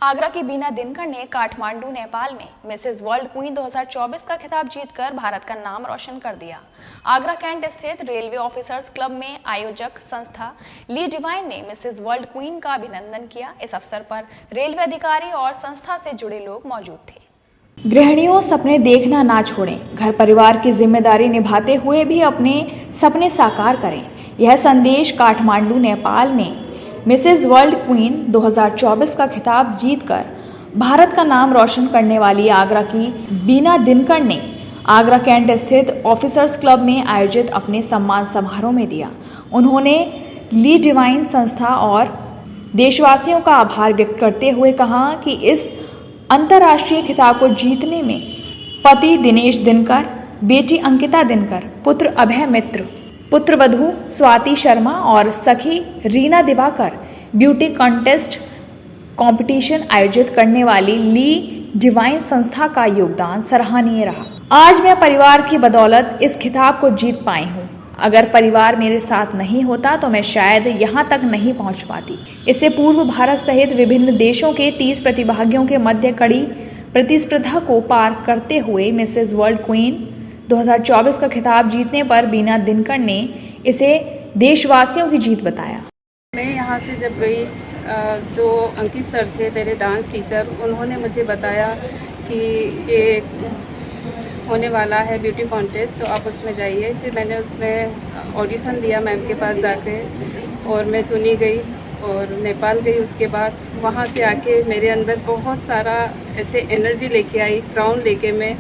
आगरा की बीना दिनकर ने काठमांडू नेपाल में मिसेज वर्ल्ड क्वीन 2024 का खिताब जीतकर भारत का नाम रोशन कर दिया। आगरा कैंट स्थित रेलवे ऑफिसर्स क्लब में आयोजक संस्था ली डिवाइन ने मिसेज वर्ल्ड क्वीन का अभिनंदन किया। इस अवसर पर रेलवे अधिकारी और संस्था से जुड़े लोग मौजूद थे। गृहिणियों, सपने देखना ना छोड़ें, घर परिवार की जिम्मेदारी निभाते हुए भी अपने सपने साकार करें। यह संदेश काठमांडू नेपाल में मिसेज वर्ल्ड क्वीन 2024 का खिताब जीतकर भारत का नाम रोशन करने वाली आगरा की बीना दिनकर ने आगरा कैंट स्थित ऑफिसर्स क्लब में आयोजित अपने सम्मान समारोह में दिया। उन्होंने ली डिवाइन संस्था और देशवासियों का आभार व्यक्त करते हुए कहा कि इस अंतर्राष्ट्रीय खिताब को जीतने में पति दिनेश दिनकर, बेटी अंकिता दिनकर, पुत्र अभय मित्र, पुत्रवधू स्वाति शर्मा और सखी Reena Diwakar beauty contest competition आयोजित करने वाली ली डिवाइन संस्था का योगदान सराहनीय रहा। आज मैं परिवार की बदौलत इस खिताब को जीत पाई हूँ। अगर परिवार मेरे साथ नहीं होता तो मैं शायद यहाँ तक नहीं पहुँच पाती। इससे पूर्व भारत सहित विभिन्न देशों के 30 प्रतिभागियों के मध्य कड़ी प्रतिस्पर्धा को पार करते हुए मिसेज वर्ल्ड क्वीन 2024 का खिताब जीतने पर बीना दिनकर ने इसे देशवासियों की जीत बताया। मैं यहाँ से जब गई, जो अंकित सर थे मेरे डांस टीचर, उन्होंने मुझे बताया कि ये होने वाला है ब्यूटी कॉन्टेस्ट, तो आप उसमें जाइए। फिर मैंने उसमें ऑडिशन दिया मैम के पास जाके और मैं चुनी गई और नेपाल गई। उसके बाद वहाँ से आके मेरे अंदर बहुत सारा ऐसे एनर्जी लेके आई, क्राउन लेके मैं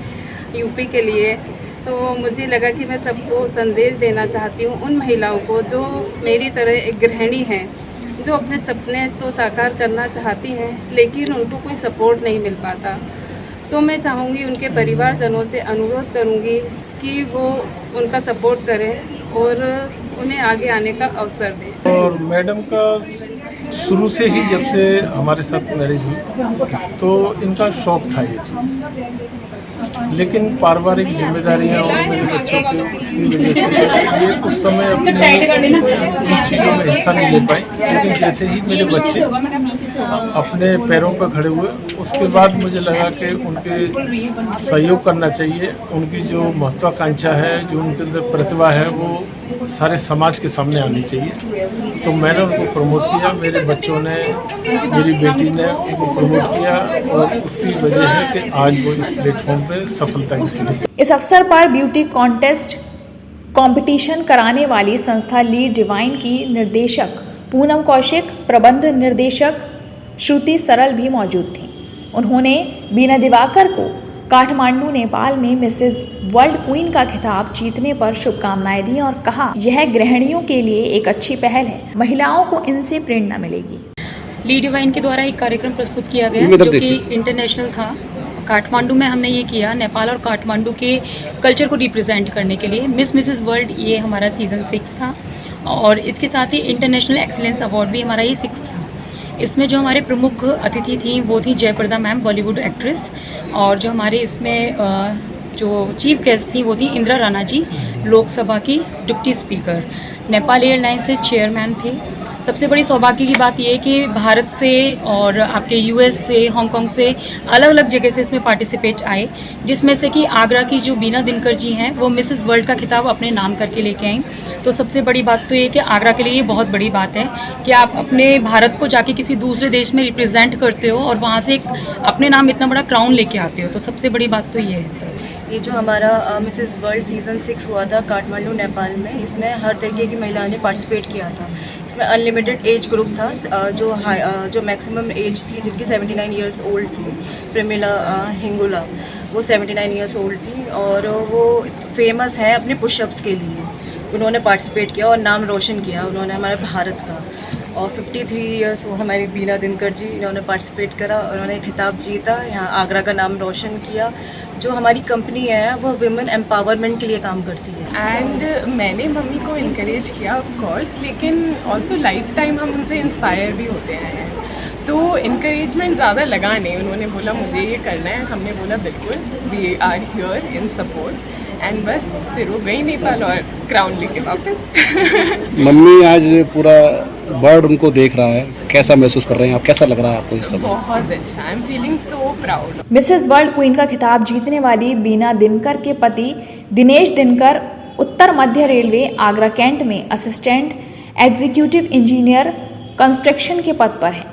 यूपी के लिए। तो मुझे लगा कि मैं सबको संदेश देना चाहती हूँ, उन महिलाओं को जो मेरी तरह एक गृहिणी हैं, जो अपने सपने तो साकार करना चाहती हैं लेकिन उनको कोई सपोर्ट नहीं मिल पाता। तो मैं चाहूँगी, उनके परिवारजनों से अनुरोध करूँगी कि वो उनका सपोर्ट करें और उन्हें आगे आने का अवसर दें। और मैडम का शुरू से ही, जब से हमारे साथ मैरिज हुई तो इनका शौक था ये चीज़, लेकिन पारिवारिक जिम्मेदारियां और मेरे बच्चों के उसकी वजह से ये उस समय अपने इन चीज़ों में हिस्सा नहीं ले पाई। लेकिन जैसे ही मेरे बच्चे अपने पैरों पर खड़े हुए, उसके बाद मुझे लगा कि उनके सहयोग करना चाहिए। उनकी जो महत्वाकांक्षा है, जो उनके अंदर प्रतिभा है, वो सारे समाज के सामने आनी चाहिए। तो मैंने उनको प्रमोट किया, मेरे बच्चों ने, मेरी बेटी ने उनको प्रमोट किया और उसकी वजह है कि आज वो इस प्लेटफॉर्म पे सफलता की। इस अवसर पर ब्यूटी कॉन्टेस्ट कंपटीशन कराने वाली संस्था ली डिवाइन की निर्देशक पूनम कौशिक, प्रबंध निर्देशक श्रुति सरल भी मौजूद थी। उन्होंने बीना दिवाकर को काठमांडू नेपाल में मिसेज वर्ल्ड क्वीन का खिताब जीतने पर शुभकामनाएं दी और कहा, यह गृहिणियों के लिए एक अच्छी पहल है, महिलाओं को इनसे प्रेरणा मिलेगी। ली डिवाइन के द्वारा एक कार्यक्रम प्रस्तुत किया गया जो कि इंटरनेशनल था। काठमांडू में हमने ये किया, नेपाल और काठमांडू के कल्चर को रिप्रेजेंट करने के लिए। मिसेज वर्ल्ड ये हमारा सीज़न 6 था और इसके साथ ही इंटरनेशनल एक्सीलेंस अवार्ड भी हमारा ये 6 था। इसमें जो हमारे प्रमुख अतिथि थी वो थी जयप्रदा मैम, बॉलीवुड एक्ट्रेस, और जो हमारे इसमें जो चीफ गेस्ट थी वो थी इंदिरा राणा जी, लोकसभा की डिप्टी स्पीकर। नेपाल एयरलाइंस से चेयरमैन थे। सबसे बड़ी सौभाग्य की बात यह है कि भारत से और आपके यूएस से, हांगकांग से, अलग अलग जगह से इसमें पार्टिसिपेट आए, जिसमें से कि आगरा की जो बीना दिनकर जी हैं वो मिसेस वर्ल्ड का खिताब अपने नाम करके लेके आई। तो सबसे बड़ी बात तो ये कि आगरा के लिए ये बहुत बड़ी बात है कि आप अपने भारत को जाके किसी दूसरे देश में रिप्रेजेंट करते हो और वहाँ से अपने नाम इतना बड़ा क्राउन लेके आते हो। तो सबसे बड़ी बात तो ये है सर। ये जो हमारा मिसेस वर्ल्ड सीज़न 6 हुआ था काठमांडू नेपाल में, इसमें हर तरीके की महिलाओं ने पार्टिसिपेट किया था। इसमें अनलिमिटेड एज ग्रुप था, जो मैक्सिमम एज थी जिनकी 79 इयर्स ओल्ड थी। प्रेमिला हिंगुला वो 79 इयर्स ओल्ड थी और वो फेमस है अपने पुशअप्स के लिए। उन्होंने पार्टिसिपेट किया और नाम रोशन किया उन्होंने हमारे भारत का। और 53 इयर्स वो हमारी बीना दिनकर जी, इन्होंने पार्टिसिपेट करा, उन्होंने खिताब जीता, यहाँ आगरा का नाम रोशन किया। जो हमारी कंपनी है वो विमेन एम्पावरमेंट के लिए काम करती है। एंड मैंने मम्मी को इनकरेज किया ऑफ कोर्स, लेकिन ऑल्सो लाइफ टाइम हम उनसे इंस्पायर भी होते हैं। तो इनकरेजमेंट ज़्यादा लगा नहीं, उन्होंने बोला मुझे ये करना है, हमने बोला बिल्कुल, we are here in support. And बस फिर वो गई नेपाल और क्राउन लेके वापस। मम्मी आज पूरा वर्ल्ड उनको देख रहा है, कैसा महसूस कर रहे हैं आप, कैसा लग रहा है आपको इस समय? बहुत अच्छा, I am feeling so proud. Mrs world queen का खिताब जीतने वाली बीना दिनकर के पति दिनेश दिनकर उत्तर मध्य रेलवे आगरा कैंट में असिस्टेंट एग्जीक्यूटिव इंजीनियर कंस्ट्रक्शन के पद पर हैं।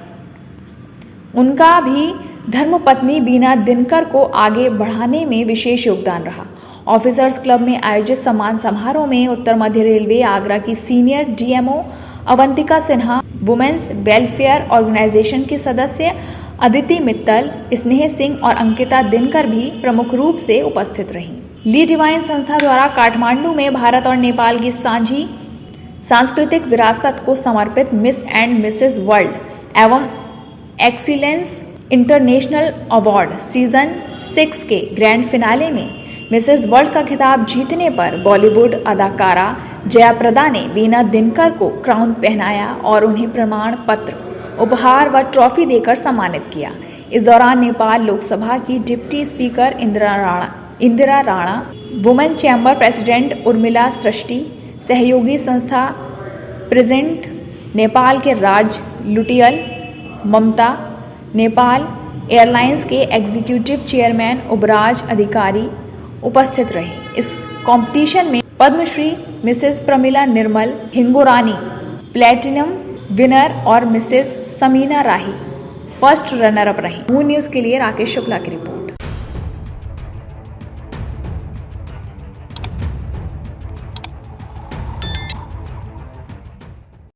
उनका भी धर्मपत्नी बीना दिनकर को आगे बढ़ाने में विशेष योगदान रहा। ऑफिसर्स क्लब में आयोजित सम्मान समारोह में उत्तर मध्य रेलवे आगरा की senior DMO Avantika Sinha, women's welfare organisation की सदस्य अदिति मित्तल, स्नेह सिंह और अंकिता दिनकर भी प्रमुख रूप से उपस्थित रहीं। ली डिवाइन संस्था द्वारा काठमांडू में भारत और नेपाल की साझी सांस्कृतिक विरासत को समर्पित मिस एंड मिसेस वर्ल्ड एवं एक्सीलेंस इंटरनेशनल अवार्ड सीजन 6 के ग्रैंड फिनाले में मिसेस वर्ल्ड का खिताब जीतने पर बॉलीवुड अदाकारा जयाप्रदा ने बीना दिनकर को क्राउन पहनाया और उन्हें प्रमाण पत्र, उपहार व ट्रॉफी देकर सम्मानित किया। इस दौरान नेपाल लोकसभा की deputy speaker Indira Rana, women chamber president Urmila Srishti, सहयोगी संस्था प्रेजेंट नेपाल के राज लुटियल, ममता, नेपाल एयरलाइंस के एग्जीक्यूटिव चेयरमैन उबराज अधिकारी उपस्थित रहे। इस कंपटीशन में Padma Shri Mrs Pramila Nirmal Hingorani platinum winner और Mrs Samina Rahi first runner up रही। मून न्यूज़ के लिए राकेश शुक्ला की रिपोर्ट।